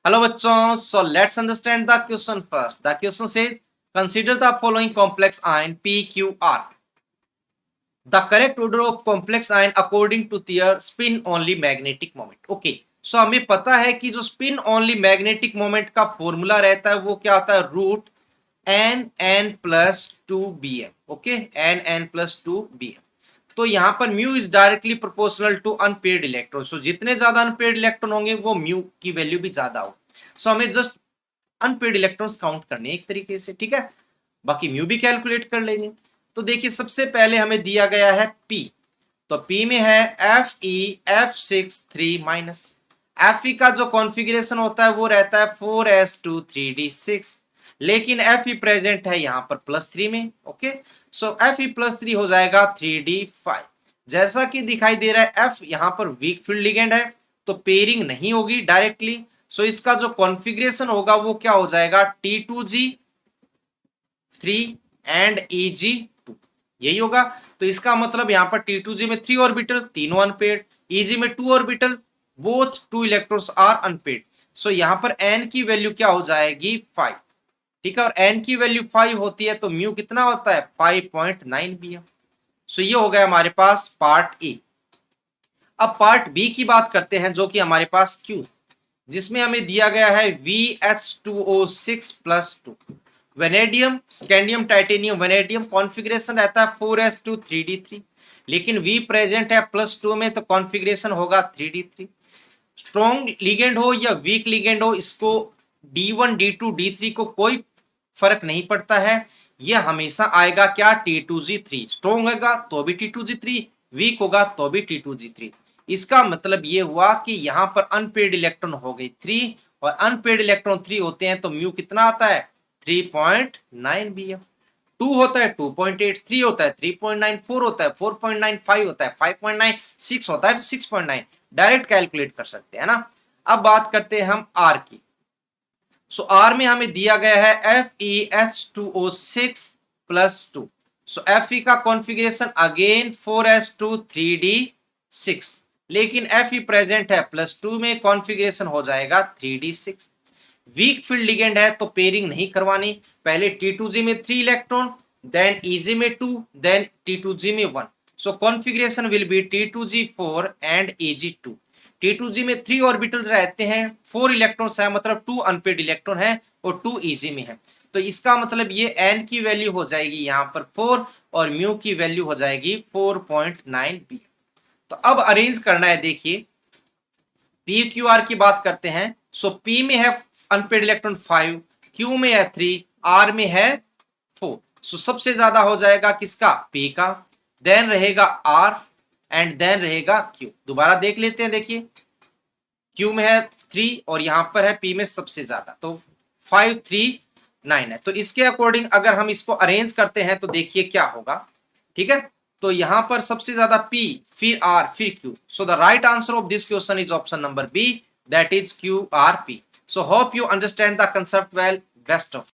Hello bachon, so let's understand the question first. The question says, consider the following complex ion PQR. The correct order of complex ion according to their spin only magnetic moment. Okay, so हमें पता है कि जो spin only magnetic moment का formula रहता है वो क्या होता है, रूट n+2bm. Okay, n+2bm. तो यहाँ पर mu is directly proportional to unpaired electron. So जितने ज्यादा अनपेयर्ड इलेक्ट्रॉन होंगे वो म्यू की वैल्यू भी ज्यादा हो. सो हमें जस्ट अनपेयर्ड इलेक्ट्रॉन्स काउंट करने एक तरीके से, ठीक है. बाकी म्यू भी कैलकुलेट कर लेंगे. तो देखिए सबसे पहले हमें दिया गया है P. तो P में है Fe F6 3-. Fe का जो कॉन्फ़िगरेशन होता है वो रहता है 4s2 3d6, लेकिन Fe प्रेजेंट है यहाँ पर +3 में. ओके, सो Fe+3 हो जाएगा 3d5. जैसा कि दिखाई दे रहा है F यहाँ पर वीक फील्ड लिगेंड है तो पेयरिंग नहीं होगी डायरेक्टली. सो इसका जो कॉन्फ़िगरेशन होगा वो क्या हो जाएगा, T2g3 एंड Eg2, यही होगा. तो इसका मतलब यहाँ पर T2g में 3 ऑर्बिटल, तीनों अनपेड, Eg में 2 orbital, both 2 electrons are unpaired. So यहाँ पर n की वैल्यू क्या हो जाएगी, 5. ठीक है, और n की वैल्यू 5 होती है तो म्यू कितना होता है, 5.9 bm. सो ये हो गया हमारे पास पार्ट ए. अब पार्ट बी की बात करते हैं जो कि हमारे पास Q, जिसमें हमें दिया गया है VH2O6+2. Vanadium, scandium, titanium, vanadium configuration रहता है 4s2 3d3, लेकिन V प्रेजेंट है +2 में तो कॉन्फ़िगरेशन होगा 3d3. स्ट्रॉन्ग लिगेंड हो या वीक लिगेंड हो, इसको D1 D2 D3 को कोई फर्क नहीं पड़ता है. यह हमेशा आएगा क्या, T2g3. स्ट्रॉन्ग होगा तो भी T2g3, वीक होगा तो भी T2g3. इसका मतलब ये हुआ कि यहाँ पर अनपेड इलेक्ट्रॉन हो गई 3, और अनपेड इलेक्ट्रॉन 3 होते हैं तो म्यू कितना आता है, 3.9 bm. 2 होता है 2.8, 3 होता है 3.9, 4 होता है 4.9, 5 होता है 5.9, 6 होता है 6.9. डायरेक्ट कैलकुलेट कर सकते हैं ना. अब बात करते हैं हम आर की. सो आर में हमें दिया गया है FeH2O6+2. सो Fe का कॉन्फ़िगरेशन अगेन 4s2 3d6, लेकिन Fe प्रेजेंट है +2 में, कॉन्फ़िगरेशन हो जाएगा 3d6. वीक फील्ड लिगेंड है तो पेयरिंग नहीं करवानी. पहले T2g में 3 इलेक्ट्रॉन, देन Eg में 2, देन T2g में 1. So configuration will be T2g4 and Eg2. T2g में 3 ऑर्बिटल रहते हैं, 4 इलेक्ट्रॉन्स है, मतलब 2 अनपेड इलेक्ट्रॉन है और 2 Eg में है. तो इसका मतलब ये n की वैल्यू हो जाएगी यहाँ पर 4 और म्यू की वैल्यू हो जाएगी 4.9 bm. तो अब अरेंज करना है. देखिए PQR की बात करते हैं. सो P में है अनपेड इलेक्ट्रॉन 5, Q में है 3, R में है 4. सो सबसे ज्यादा हो जाएगा किसका, P का, देन रहेगा R एंड देन रहेगा Q. दोबारा देख लेते हैं. देखिए Q में है 3 और यहां पर है P में सबसे ज्यादा, तो 5 3 9 है. तो इसके अकॉर्डिंग अगर हम इसको अरेंज करते हैं तो देखिए क्या होगा. ठीक है, तो यहां पर सबसे ज्यादा P, फिर R, फिर Q. So the right answer of this question is option number B, that is QRP. So hope you understand the concept well. Best of